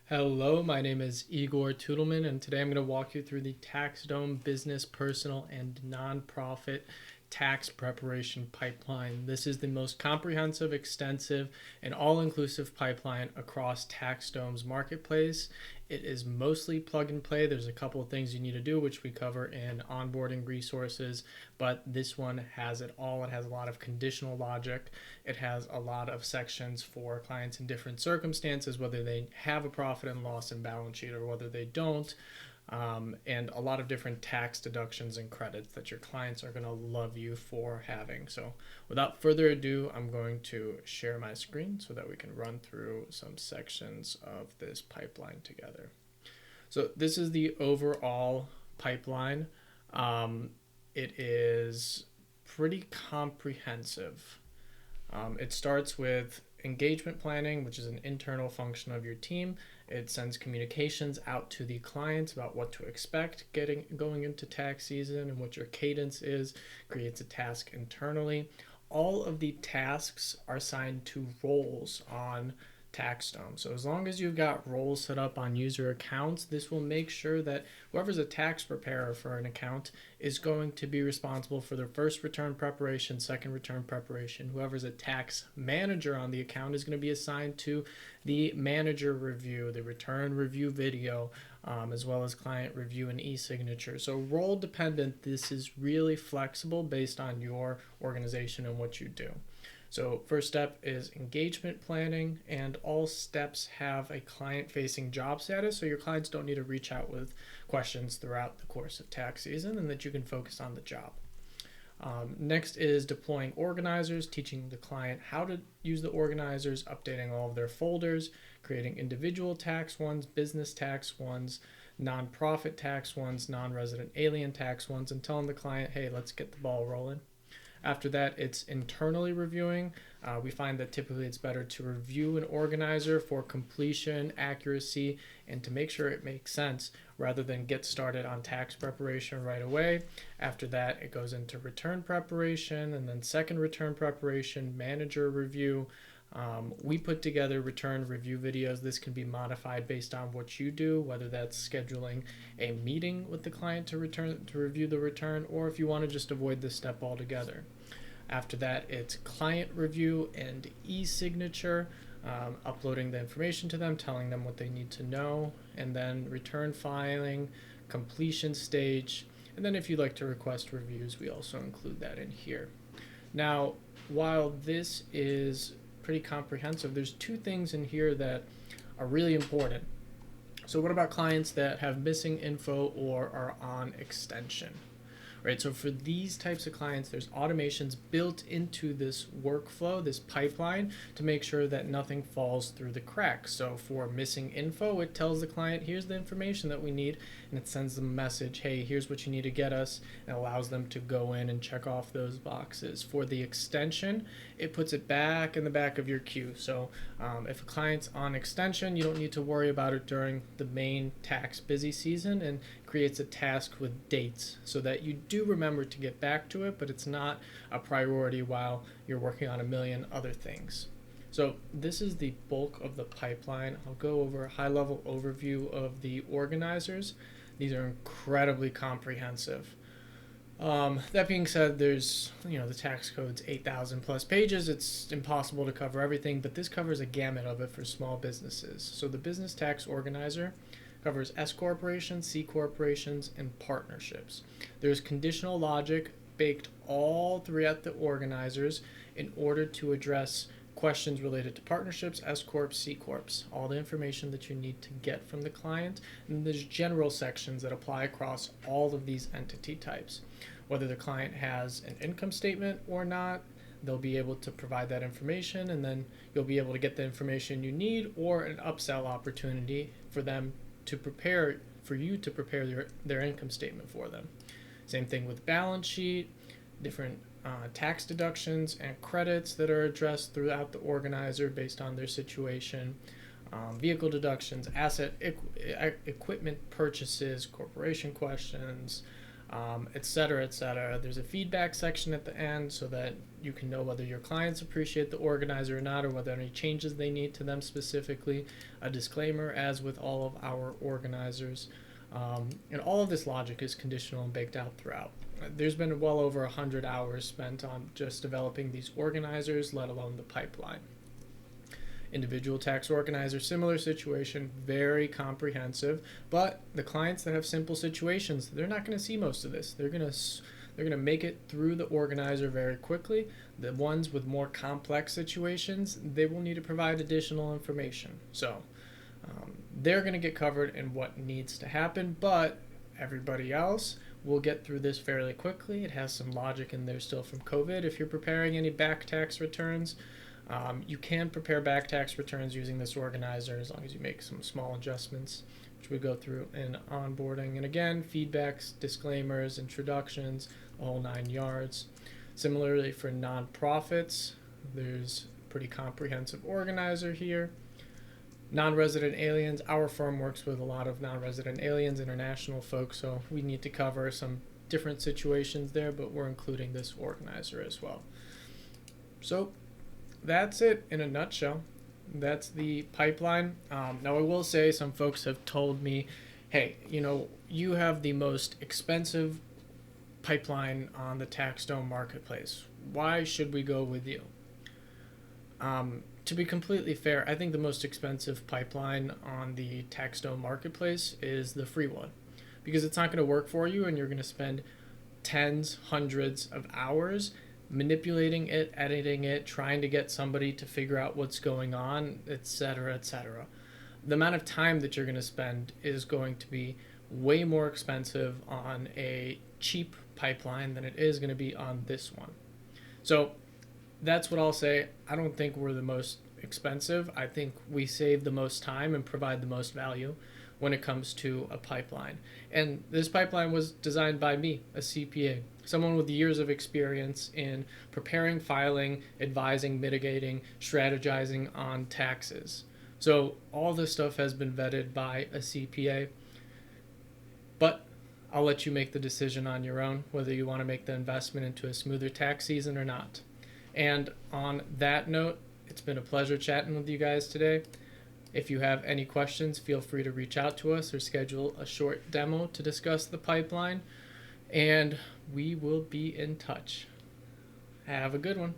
Hello, my name is Igor Tudelman, and today I'm going to walk you through the TaxDome business, personal, and nonprofit tax preparation pipeline. This is the most comprehensive, extensive, and all-inclusive pipeline across TaxDome's marketplace. It is mostly plug and play. There's a couple of things you need to do, which we cover in onboarding resources, but this one has it all. It has a lot of conditional logic. It has a lot of sections for clients in different circumstances, whether they have a profit and loss and balance sheet or whether they don't. And a lot of different tax deductions and credits that your clients are going to love you for having. So without further ado, I'm going to share my screen so that we can run through some sections of this pipeline together. So this is the overall pipeline. It is pretty comprehensive. It starts with engagement planning, which is an internal function of your team. It sends communications out to the clients about what to expect going into tax season and what your cadence is, creates a task internally. All of the tasks are assigned to roles on TaxDome. So as long as you've got roles set up on user accounts, this will make sure that whoever's a tax preparer for an account is going to be responsible for their first return preparation, second return preparation. Whoever's a tax manager on the account is going to be assigned to the manager review, the return review video, as well as client review and e-signature. So role dependent, this is really flexible based on your organization and what you do. So first step is engagement planning, and all steps have a client-facing job status, so your clients don't need to reach out with questions throughout the course of tax season, and that you can focus on the job. Next is deploying organizers, teaching the client how to use the organizers, updating all of their folders, creating individual tax ones, business tax ones, nonprofit tax ones, non-resident alien tax ones, and telling the client, hey, let's get the ball rolling. After that, it's internally reviewing. We find that typically it's better to review an organizer for completion, accuracy, and to make sure it makes sense rather than get started on tax preparation right away. After that, it goes into return preparation and then second return preparation, manager review. We put together return review videos. This can be modified based on what you do, whether that's scheduling a meeting with the client to review the return, or if you want to just avoid this step altogether. After that, it's client review and e-signature, uploading the information to them, telling them what they need to know, and then return filing, completion stage, and then if you'd like to request reviews, we also include that in here. Now, while this is pretty comprehensive, there's two things in here that are really important. So what about clients that have missing info or are on extension? Right, so for these types of clients, there's automations built into this workflow, this pipeline, to make sure that nothing falls through the cracks. So for missing info, it tells the client, here's the information that we need, and it sends them a message, hey, here's what you need to get us, and allows them to go in and check off those boxes. For the extension, it puts it back in the back of your queue. So if a client's on extension, you don't need to worry about it during the main tax busy season, and creates a task with dates so that you do remember to get back to it, but it's not a priority while you're working on a million other things. So this is the bulk of the pipeline. I'll go over a high-level overview of the organizers. These are incredibly comprehensive. That being said, there's, the tax code's 8,000 plus pages. It's impossible to cover everything, but this covers a gamut of it for small businesses. So the business tax organizer covers S corporations, C corporations, and partnerships. There's conditional logic baked all throughout the organizers in order to address questions related to partnerships, S corps, C corps, all the information that you need to get from the client. And there's general sections that apply across all of these entity types. Whether the client has an income statement or not, they'll be able to provide that information, and then you'll be able to get the information you need or an upsell opportunity for them to prepare their income statement for them. Same thing with balance sheet, different tax deductions and credits that are addressed throughout the organizer based on their situation, vehicle deductions, asset equipment purchases, corporation questions, etc., etc. There's a feedback section at the end so that you can know whether your clients appreciate the organizer or not, or whether any changes they need to them specifically. A disclaimer, as with all of our organizers. And all of this logic is conditional and baked out throughout. There's been well over 100 hours spent on just developing these organizers, let alone the pipeline. Individual tax organizer, similar situation, very comprehensive, but the clients that have simple situations, they're not going to see most of this. They're going to make it through the organizer very quickly. The ones with more complex situations, they will need to provide additional information. So they're going to get covered in what needs to happen, but everybody else will get through this fairly quickly. It has some logic in there still from COVID. If you're preparing any back tax returns, you can prepare back tax returns using this organizer as long as you make some small adjustments, which we go through in onboarding. And again, feedbacks, disclaimers, introductions, the whole 9 yards. Similarly for nonprofits, there's a pretty comprehensive organizer here. Non-resident aliens, our firm works with a lot of non-resident aliens, international folks, so we need to cover some different situations there, but we're including this organizer as well. So that's it in a nutshell. That's the pipeline. Now I will say some folks have told me, hey, you have the most expensive pipeline on the TaxDome marketplace. Why should we go with you? To be completely fair, I think the most expensive pipeline on the TaxDome marketplace is the free one, because it's not going to work for you and you're going to spend tens, hundreds of hours manipulating it, editing it, trying to get somebody to figure out what's going on, etc., etc. The amount of time that you're going to spend is going to be way more expensive on a cheap pipeline than it is going to be on this one. So that's what I'll say. I don't think we're the most expensive. I think we save the most time and provide the most value when it comes to a pipeline. And this pipeline was designed by me, a CPA, someone with years of experience in preparing, filing, advising, mitigating, strategizing on taxes. So all this stuff has been vetted by a CPA, but I'll let you make the decision on your own whether you want to make the investment into a smoother tax season or not. And on that note, it's been a pleasure chatting with you guys today. If you have any questions, feel free to reach out to us or schedule a short demo to discuss the pipeline, and we will be in touch. Have a good one.